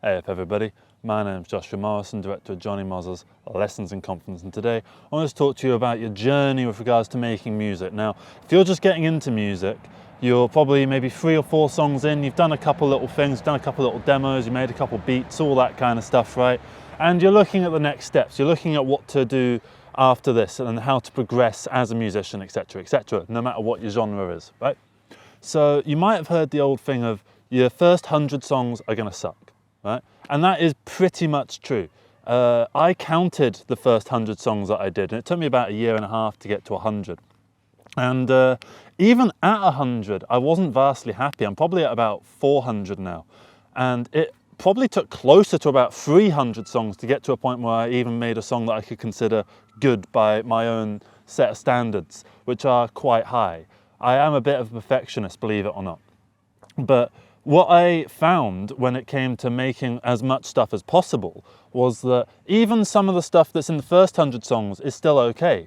Hey up everybody, my name is Joshua Morrison, director of Johnny Moz's Lessons in Confidence, and today I want to talk to you about your journey with regards to making music. Now, if you're just getting into music, you're probably maybe 3 or 4 songs in, you've done a couple little things, done a couple little demos, you made a couple beats, all that kind of stuff, right? And you're looking at the next steps, you're looking at what to do after this and how to progress as a musician, etc., no matter what your genre is, right? So you might have heard the old thing of your first 100 songs are going to suck. Right? And that is pretty much true. I counted the first 100 songs that I did, and it took me about 1.5 years to get to 100. And even at 100, I wasn't vastly happy. I'm probably at about 400 now. And it probably took closer to about 300 songs to get to a point where I even made a song that I could consider good by my own set of standards, which are quite high. I am a bit of a perfectionist, believe it or not. But what I found when it came to making as much stuff as possible was that even some of the stuff that's in the first 100 songs is still okay.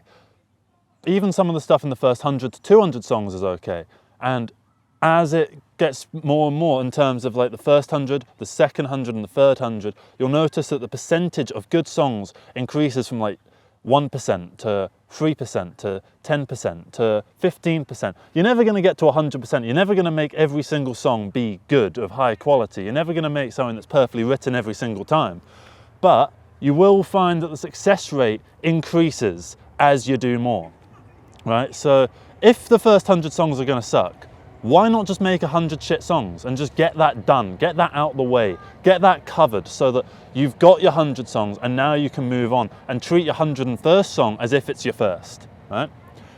Even some of the stuff in the first 100 to 200 songs is okay. And as it gets more and more in terms of like the first 100, the second 100 and the third 100, you'll notice that the percentage of good songs increases from like 1% to 3% to 10% to 15%. You're never going to get to 100%. You're never going to make every single song be good, of high quality. You're never going to make something that's perfectly written every single time. But you will find that the success rate increases as you do more, right? So if the first 100 songs are going to suck, why not just make 100 shit songs and just get that done, get that out the way, get that covered so that you've got your 100 songs and now you can move on and treat your 101st song as if it's your first, right?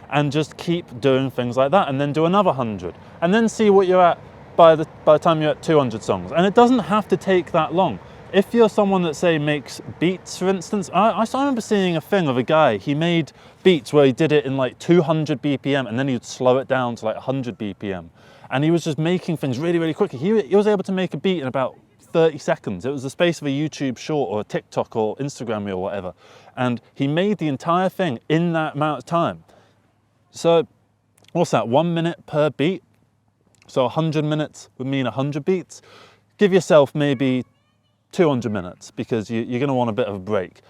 And just keep doing things like that and then do another 100 and then see what you're at by the time you're at 200 songs. And it doesn't have to take that long. If you're someone that, say, makes beats, for instance, I remember seeing a thing of a guy, he made beats where he did it in like 200 BPM and then he'd slow it down to like 100 BPM. And he was just making things really, really quickly. He was able to make a beat in about 30 seconds. It was the space of a YouTube short or a TikTok or Instagram reel or whatever. And he made the entire thing in that amount of time. So what's that, 1 minute per beat? So 100 minutes would mean 100 beats. Give yourself maybe 200 minutes because you're going to want a bit of a break.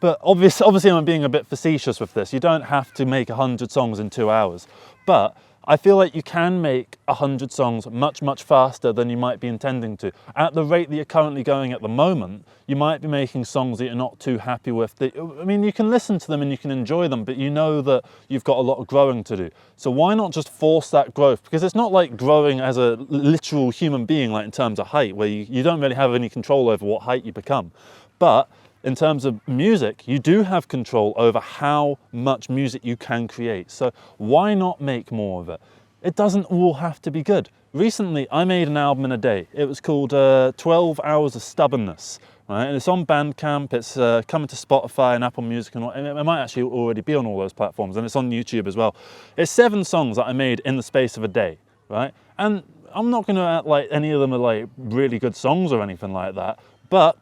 But obviously I'm being a bit facetious with this. You don't have to make 100 songs in 2 hours. But I feel like you can make 100 songs much, much faster than you might be intending to. At the rate that you're currently going at the moment, you might be making songs that you're not too happy with. I mean, you can listen to them and you can enjoy them, but you know that you've got a lot of growing to do. So why not just force that growth? Because it's not like growing as a literal human being, like in terms of height, where you don't really have any control over what height you become. But in terms of music, you do have control over how much music you can create. So why not make more of it? It doesn't all have to be good. Recently, I made an album in a day. It was called 12 Hours of Stubbornness, right? And it's on Bandcamp, it's coming to Spotify and Apple Music, and it might actually already be on all those platforms, and it's on YouTube as well. It's 7 songs that I made in the space of a day, right? And I'm not gonna act like any of them are like really good songs or anything like that, but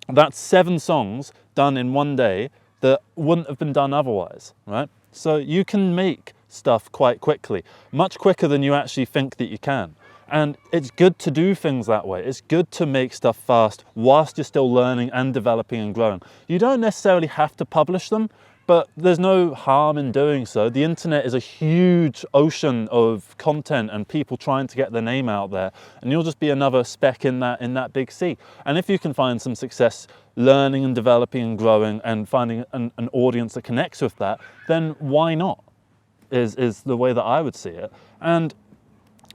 that's 7 songs done in 1 day that wouldn't have been done otherwise, right? So you can make stuff quite quickly, much quicker than you actually think that you can. And it's good to do things that way. It's good to make stuff fast whilst you're still learning and developing and growing. You don't necessarily have to publish them, but there's no harm in doing so. The internet is a huge ocean of content and people trying to get their name out there, and you'll just be another speck in that big sea. And if you can find some success learning and developing and growing and finding an audience that connects with that, then why not? Is the way that I would see it. And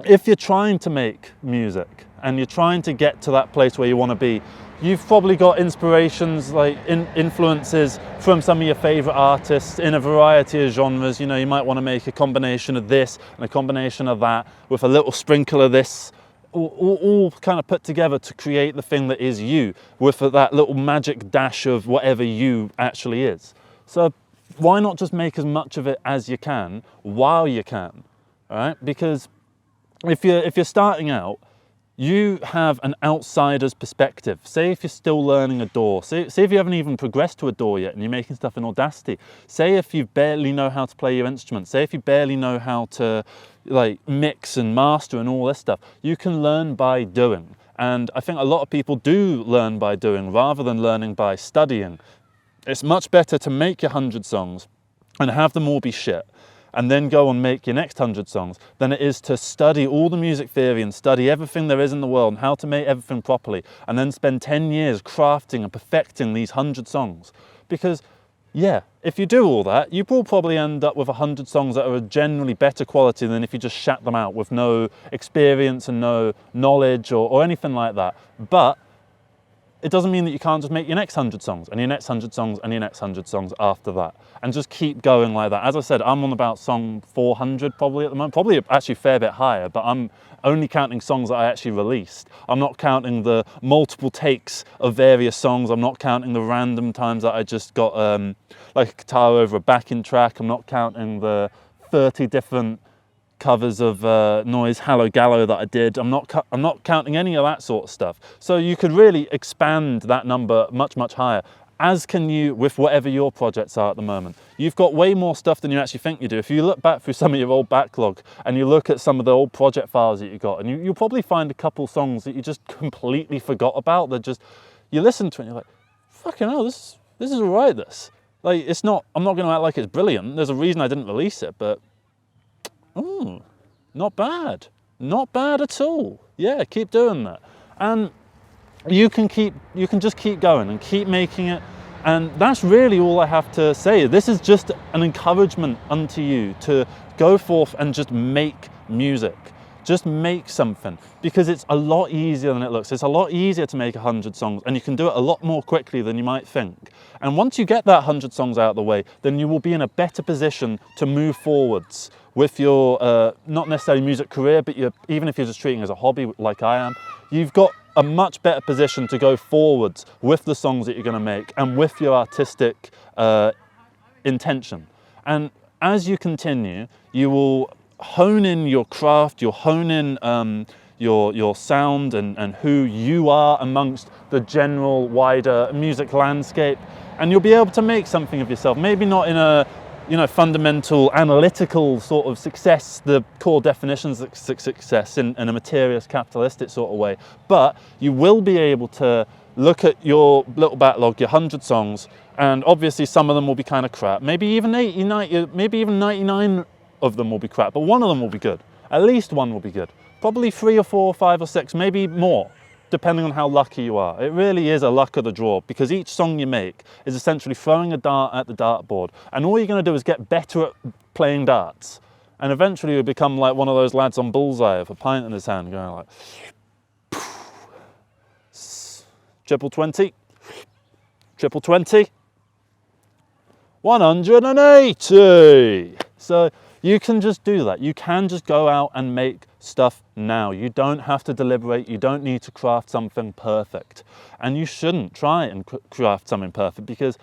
if you're trying to make music and you're trying to get to that place where you want to be, you've probably got inspirations, like influences from some of your favorite artists in a variety of genres. You know, you might want to make a combination of this and a combination of that with a little sprinkle of this, all kind of put together to create the thing that is you, with that little magic dash of whatever you actually is. So why not just make as much of it as you can while you can, all right? Because if you're starting out, you have an outsider's perspective. Say if you're still learning a DAW, say if you haven't even progressed to a DAW yet and you're making stuff in Audacity, say if you barely know how to play your instrument, say if you barely know how to like mix and master and all this stuff, you can learn by doing. And I think a lot of people do learn by doing rather than learning by studying. It's much better to make your 100 songs and have them all be shit and then go and make your next 100 songs than it is to study all the music theory and study everything there is in the world and how to make everything properly and then spend 10 years crafting and perfecting these 100 songs. Because yeah, if you do all that, you will probably end up with 100 songs that are generally better quality than if you just shat them out with no experience and no knowledge or anything like that. But it doesn't mean that you can't just make your next 100 songs and your next 100 songs and your next 100 songs after that and just keep going like that. As I said, I'm on about song 400 probably at the moment, probably actually a fair bit higher, but I'm only counting songs that I actually released. I'm not counting the multiple takes of various songs. I'm not counting the random times that I just got like a guitar over a backing track. I'm not counting the 30 different covers of Noise Hallow Gallow that I did. I'm not counting any of that sort of stuff. So you could really expand that number much, much higher, as can you with whatever your projects are at the moment. You've got way more stuff than you actually think you do. If you look back through some of your old backlog and you look at some of the old project files that you got, and you'll probably find a couple songs that you just completely forgot about, that just, you listen to it and you're like, fucking hell, this is all right, this. Like, it's not, I'm not gonna act like it's brilliant. There's a reason I didn't release it, but not bad. Not bad at all. Yeah, keep doing that. And you can just keep going and keep making it. And that's really all I have to say. This is just an encouragement unto you to go forth and just make music. Just make something, because it's a lot easier than it looks. It's a lot easier to make 100 songs, and you can do it a lot more quickly than you might think. And once you get that 100 songs out of the way, then you will be in a better position to move forwards with your, not necessarily music career, but even if you're just treating it as a hobby like I am, you've got a much better position to go forwards with the songs that you're gonna make and with your artistic intention. And as you continue, you will hone in your craft, you'll hone in your sound and who you are amongst the general wider music landscape, and you'll be able to make something of yourself. Maybe not in a fundamental analytical sort of success, the core definitions of success in a materialist capitalistic sort of way, but you will be able to look at your little backlog, your 100 songs, and obviously some of them will be kind of crap. Maybe even 80, 90, maybe even 99 of them will be crap, but one of them will be good. At least one will be good. Probably 3 or 4 or 5 or 6, maybe more, depending on how lucky you are. It really is a luck of the draw, because each song you make is essentially throwing a dart at the dartboard, and all you're going to do is get better at playing darts, and eventually you become like one of those lads on Bullseye with a pint in his hand going like triple 20, triple 20, 180. So you can just do that. You can just go out and make stuff now. You don't have to deliberate. You don't need to craft something perfect. And you shouldn't try and craft something perfect, because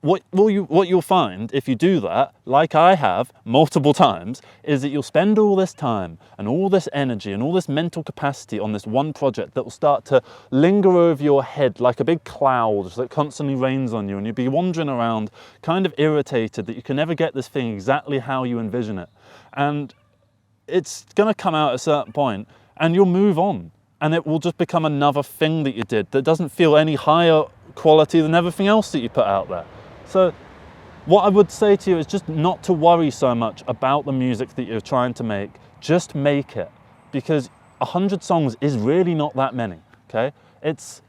what you'll find if you do that, like I have multiple times, is that you'll spend all this time and all this energy and all this mental capacity on this one project that will start to linger over your head like a big cloud that constantly rains on you, and you'll be wandering around kind of irritated that you can never get this thing exactly how you envision it. And it's going to come out at a certain point and you'll move on, and it will just become another thing that you did that doesn't feel any higher quality than everything else that you put out there. So what I would say to you is just not to worry so much about the music that you're trying to make. Just make it, because 100 songs is really not that many, okay? It's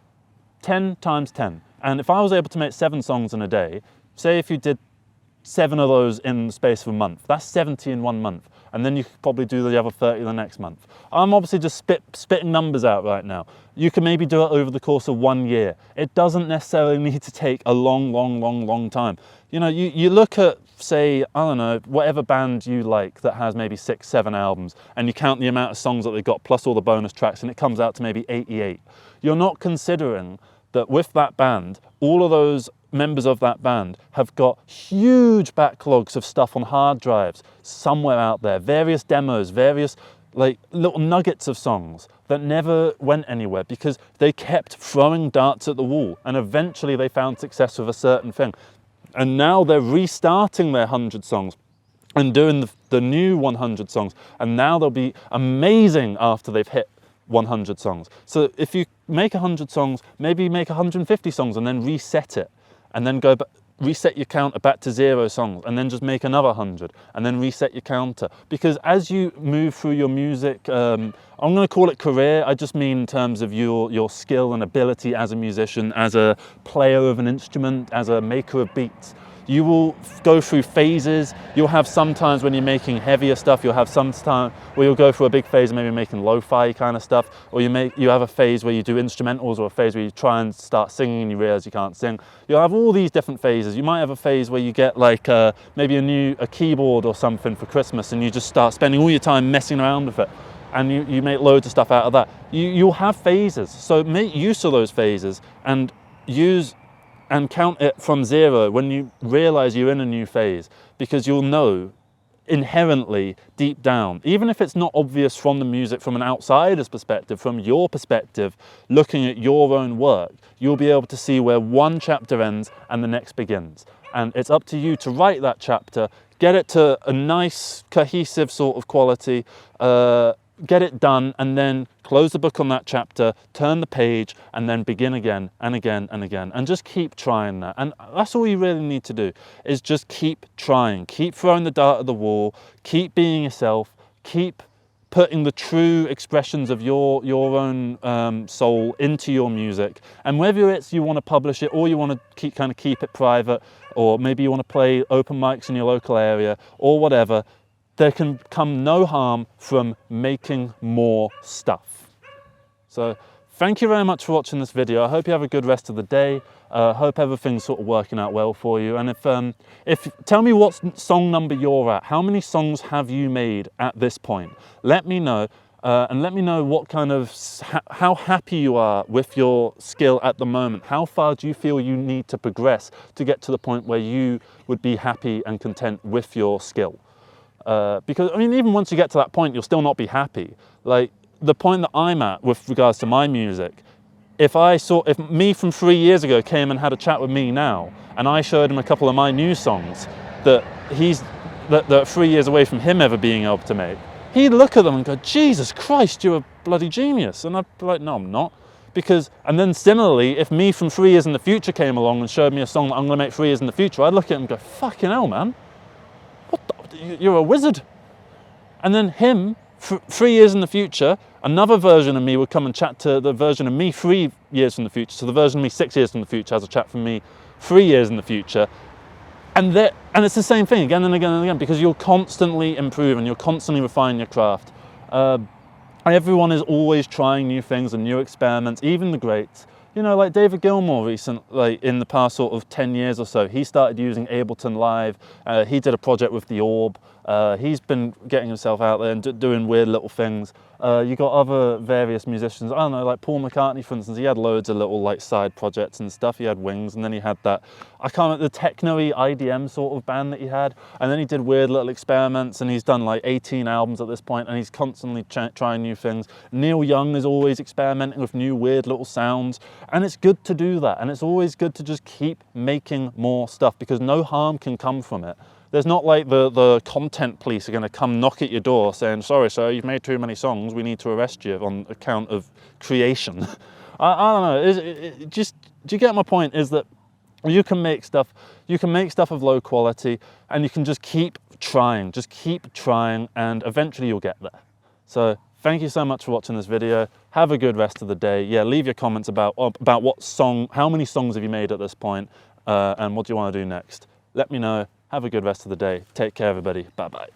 10 times 10. And if I was able to make 7 songs in a day, say if you did 7 of those in the space of a month, that's 70 in 1 month. And then you could probably do the other 30 the next month. I'm obviously just spitting numbers out right now. You can maybe do it over the course of 1 year. It doesn't necessarily need to take a long time. You know, you look at, say, I don't know, whatever band you like that has maybe 6, 7 albums, and you count the amount of songs that they've got plus all the bonus tracks, and it comes out to maybe 88. You're not considering that with that band, all of those members of that band have got huge backlogs of stuff on hard drives somewhere out there, various demos, various like little nuggets of songs that never went anywhere because they kept throwing darts at the wall, and eventually they found success with a certain thing. And now they're restarting their 100 songs and doing the new 100 songs, and now they'll be amazing after they've hit 100 songs. So if you make 100 songs, maybe make 150 songs and then reset it, and then go back, reset your counter back to 0 songs, and then just make another 100, and then reset your counter. Because as you move through your music, I'm going to call it career, I just mean in terms of your skill and ability as a musician, as a player of an instrument, as a maker of beats. You will go through phases. You'll have some times when you're making heavier stuff, you'll have some time where you'll go through a big phase, maybe making lo-fi kind of stuff, or you have a phase where you do instrumentals, or a phase where you try and start singing and you realize you can't sing. You'll have all these different phases. You might have a phase where you get like maybe a keyboard or something for Christmas, and you just start spending all your time messing around with it, and you make loads of stuff out of that. You'll have phases, so make use of those phases and count it from 0 when you realize you're in a new phase, because you'll know inherently deep down, even if it's not obvious from the music, from an outsider's perspective, from your perspective, looking at your own work, you'll be able to see where one chapter ends and the next begins. And it's up to you to write that chapter, get it to a nice, cohesive sort of quality, get it done, and then close the book on that chapter, turn the page, and then begin again and again and again, and just keep trying that. And that's all you really need to do, is just keep trying, keep throwing the dart at the wall, keep being yourself, keep putting the true expressions of your own soul into your music. And whether it's you want to publish it, or you want to keep it private, or maybe you want to play open mics in your local area, or whatever, there can come no harm from making more stuff. So thank you very much for watching this video. I hope you have a good rest of the day. Hope everything's sort of working out well for you. And if tell me what song number you're at. How many songs have you made at this point? Let me know. And let me know what kind of, how happy you are with your skill at the moment. How far do you feel you need to progress to get to the point where you would be happy and content with your skill? Because I mean, even once you get to that point, you'll still not be happy. Like the point that I'm at with regards to my music, if me from 3 years ago came and had a chat with me now, and I showed him a couple of my new songs that that 3 years away from him ever being able to make, he'd look at them and go, Jesus Christ, you're a bloody genius. And I'd be like, no, I'm not. And then similarly, if me from 3 years in the future came along and showed me a song that I'm going to make 3 years in the future, I'd look at him and go, fucking hell, man. You're a wizard. And then him, 3 years in the future, another version of me would come and chat to the version of me 3 years from the future. So the version of me 6 years from the future has a chat from me 3 years in the future. And it's the same thing again and again and again, because you'll constantly improve and you'll constantly refine your craft. Everyone is always trying new things and new experiments, even the greats. You know, like David Gilmour like in the past sort of 10 years or so, he started using Ableton Live. He did a project with The Orb. He's been getting himself out there and doing weird little things. You got other various musicians, I don't know, like Paul McCartney, for instance. He had loads of little like side projects and stuff. He had Wings, and then he had that, I can't remember, the techno-y IDM sort of band that he had. And then he did weird little experiments, and he's done like 18 albums at this point, and he's constantly trying new things. Neil Young is always experimenting with new weird little sounds, and it's good to do that. And it's always good to just keep making more stuff, because no harm can come from it. There's not like the content police are going to come knock at your door saying, sorry sir, you've made too many songs, we need to arrest you on account of creation. I don't know, do you get my point? Is that you can make stuff of low quality, and you can just keep trying, and eventually you'll get there. So thank you so much for watching this video. Have a good rest of the day. Yeah, leave your comments about what song, how many songs have you made at this point, and what do you want to do next. Let me know. Have a good rest of the day. Take care, everybody. Bye-bye.